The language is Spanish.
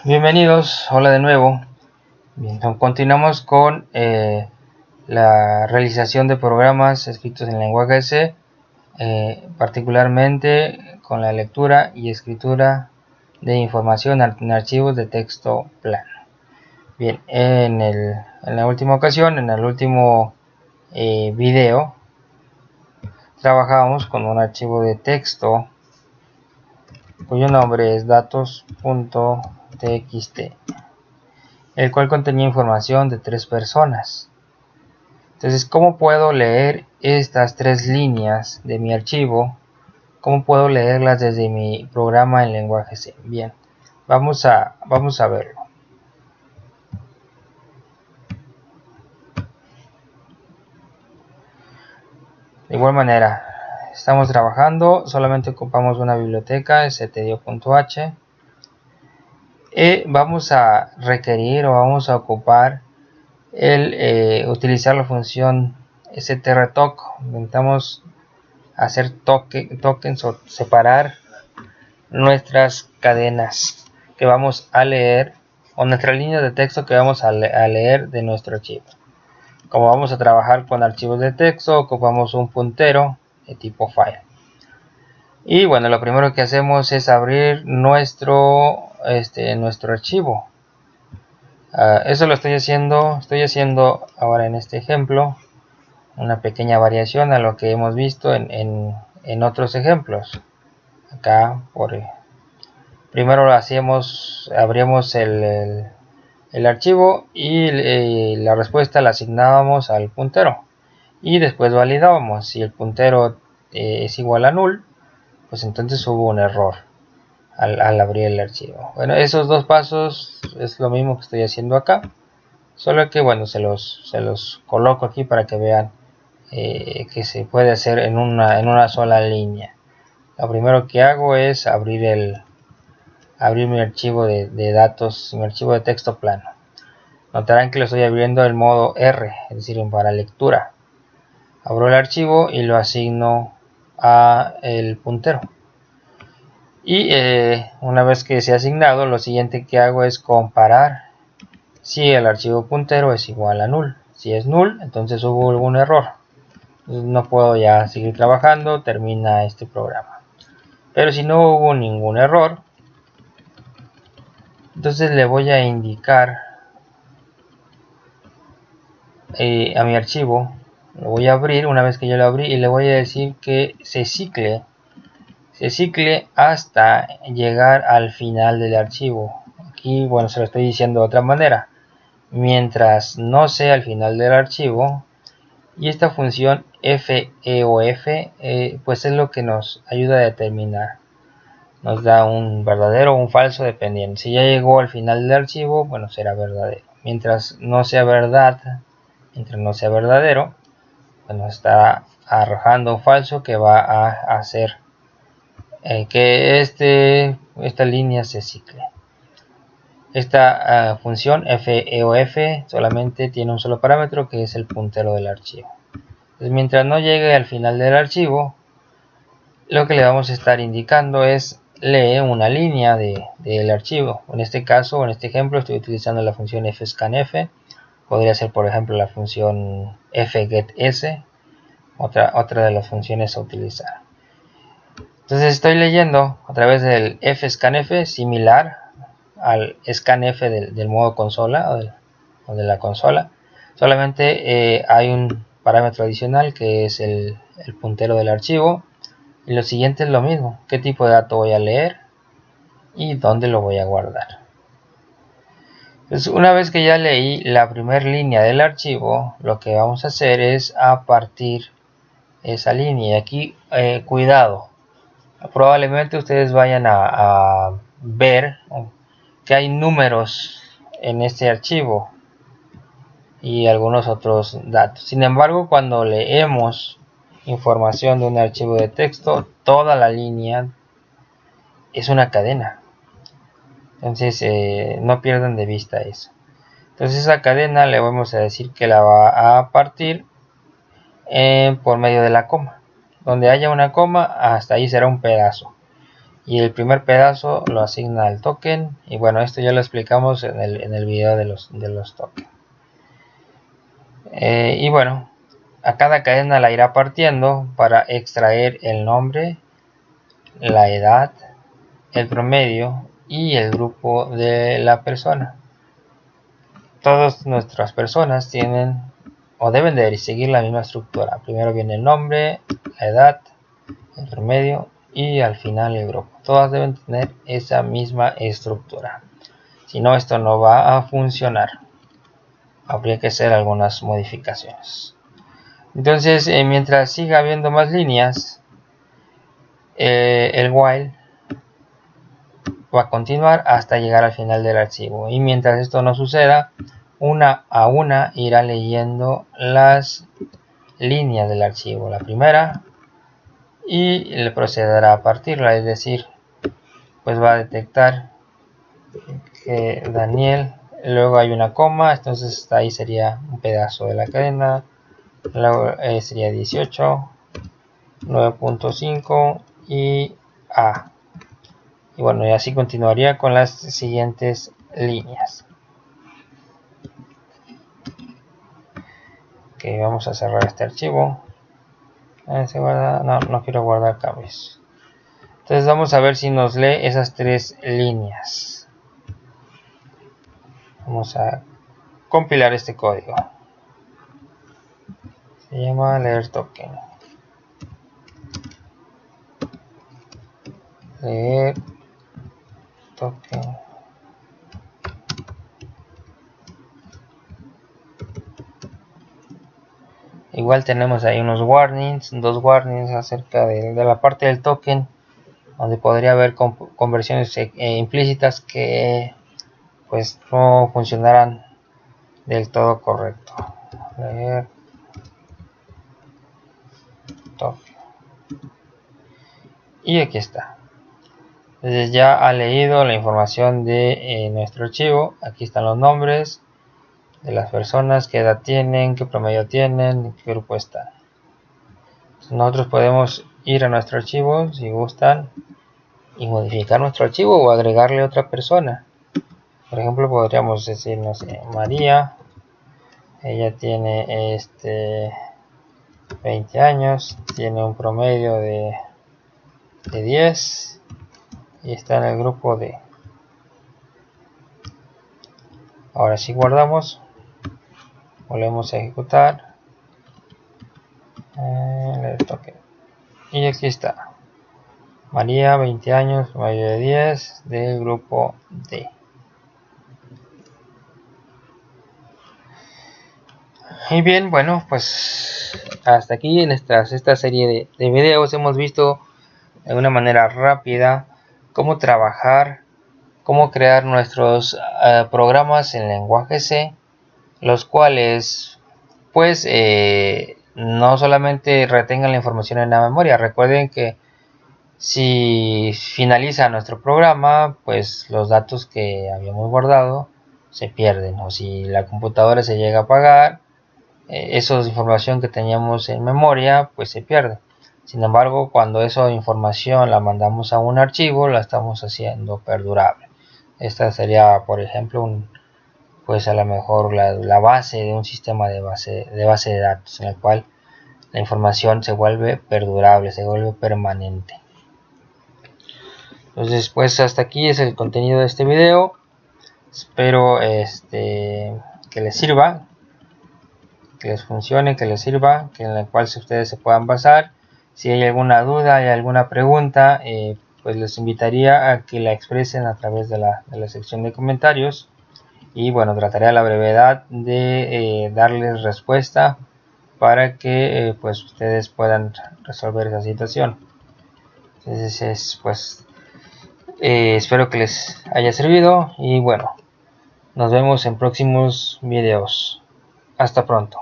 Bienvenidos, hola de nuevo. Bien, continuamos con la realización de programas escritos en lenguaje C, particularmente con la lectura y escritura de información en archivos de texto plano. Bien, en la última ocasión, en el último video, trabajamos con un archivo de texto cuyo nombre es datos.txt, el cual contenía información de 3 personas. Entonces, ¿cómo puedo leer estas 3 líneas de mi archivo? ¿Cómo puedo leerlas desde mi programa en lenguaje C? Bien, vamos a verlo. De igual manera, estamos trabajando, solamente ocupamos una biblioteca, stdio.h, y vamos a requerir o vamos a ocupar utilizar la función strtoc. Intentamos hacer tokens o separar nuestras cadenas que vamos a leer o nuestra línea de texto que vamos a leer de nuestro archivo. Como vamos a trabajar con archivos de texto, ocupamos un puntero de tipo file. Y bueno, lo primero que hacemos es abrir nuestro archivo. Eso lo estoy haciendo ahora en este ejemplo, una pequeña variación a lo que hemos visto en otros ejemplos. Acá primero abríamos el archivo y la respuesta la asignábamos al puntero y después validábamos. Si el puntero es igual a null, pues entonces hubo un error al abrir el archivo. Bueno, esos dos pasos es lo mismo que estoy haciendo acá, solo que bueno, se los coloco aquí para que vean que se puede hacer en una sola línea. Lo primero que hago es abrir mi archivo de datos, mi archivo de texto plano. Notarán que lo estoy abriendo en modo R, es decir, para lectura. Abro el archivo y lo asigno a el puntero. Y una vez que se ha asignado, lo siguiente que hago es comparar si el archivo puntero es igual a null. Si es null, entonces hubo algún error. Entonces no puedo ya seguir trabajando, termina este programa. Pero si no hubo ningún error, entonces le voy a indicar a mi archivo, lo voy a abrir una vez que yo lo abrí y le voy a decir que se cicle hasta llegar al final del archivo. Aquí, bueno, se lo estoy diciendo de otra manera. Mientras no sea al final del archivo, y esta función feof pues es lo que nos ayuda a determinar. Nos da un verdadero o un falso dependiendo. Si ya llegó al final del archivo, bueno, será verdadero. Mientras no sea verdadero, bueno, está arrojando un falso que va a hacer que esta línea se cicle. Esta función feof solamente tiene un solo parámetro, que es el puntero del archivo. Entonces, mientras no llegue al final del archivo, lo que le vamos a estar indicando es lee una línea del archivo. En este caso, en este ejemplo, estoy utilizando la función fscanf. Podría ser, por ejemplo, la función fgetS, otra de las funciones a utilizar. Entonces estoy leyendo a través del fscanf, similar al scanf del modo consola o de la consola. Solamente hay un parámetro adicional que es el puntero del archivo. Y lo siguiente es lo mismo: qué tipo de dato voy a leer y dónde lo voy a guardar. Entonces, una vez que ya leí la primera línea del archivo, lo que vamos a hacer es a partir esa línea. Y aquí cuidado, probablemente ustedes vayan a ver que hay números en este archivo y algunos otros datos. Sin embargo, cuando leemos información de un archivo de texto, toda la línea es una cadena. Entonces no pierdan de vista eso. Entonces esa cadena le vamos a decir que la va a partir por medio de la coma. Donde haya una coma, hasta ahí será un pedazo. y el primer pedazo lo asigna al token. Y bueno, esto ya lo explicamos en el video de los tokens. Y bueno, a cada cadena la irá partiendo para extraer el nombre, la edad, el promedio y el grupo de la persona. Todas nuestras personas tienen o deben de seguir la misma estructura. Primero viene el nombre, la edad, el promedio y al final el grupo. Todas deben tener esa misma estructura. Si no, esto no va a funcionar. Habría que hacer algunas modificaciones. Entonces, mientras siga habiendo más líneas, el while va a continuar hasta llegar al final del archivo. Y mientras esto no suceda, una a una irá leyendo las líneas del archivo. La primera, y le procederá a partirla, es decir, pues va a detectar que Daniel, luego hay una coma, entonces ahí sería un pedazo de la cadena, luego sería 18, 9.5 y A. Y bueno, y así continuaría con las siguientes líneas. Ok, vamos a cerrar este archivo. ¿Se guarda? No, no quiero guardar cambios. Entonces vamos a ver si nos lee esas tres líneas. Vamos a compilar este código. Se llama leer token. Leer token. Igual tenemos ahí unos warnings, dos warnings acerca de la parte del token, donde podría haber conversiones implícitas que pues no funcionarán del todo correcto. Leer token. Y aquí está. Entonces ya ha leído la información de nuestro archivo. Aquí están los nombres de las personas, qué edad tienen, qué promedio tienen, qué grupo están. Entonces nosotros podemos ir a nuestro archivo si gustan y modificar nuestro archivo o agregarle otra persona. Por ejemplo, podríamos decir, no sé, María. Ella tiene 20 años, tiene un promedio de 10 y está en el grupo D. Ahora si guardamos, volvemos a ejecutar, y aquí está María, 20 años, promedio de 10, del grupo D. Y bien, bueno, pues hasta aquí en esta serie de videos hemos visto de una manera rápida cómo trabajar, cómo crear nuestros programas en lenguaje C, los cuales pues no solamente retengan la información en la memoria. Recuerden que si finaliza nuestro programa, pues los datos que habíamos guardado se pierden, o si la computadora se llega a apagar, esa información que teníamos en memoria pues se pierde. Sin embargo, cuando esa información la mandamos a un archivo, la estamos haciendo perdurable. Esta sería, por ejemplo, pues a lo mejor la base de un sistema de base de datos, en el cual la información se vuelve perdurable, se vuelve permanente. Entonces, pues hasta aquí es el contenido de este video. Espero que les sirva, que les funcione, que les sirva, que en la cual ustedes se puedan basar. Si hay alguna duda, hay alguna pregunta, pues les invitaría a que la expresen a través de la sección de comentarios. Y bueno, trataré a la brevedad de darles respuesta para que pues ustedes puedan resolver esa situación. Entonces pues espero que les haya servido y bueno, nos vemos en próximos videos. Hasta pronto.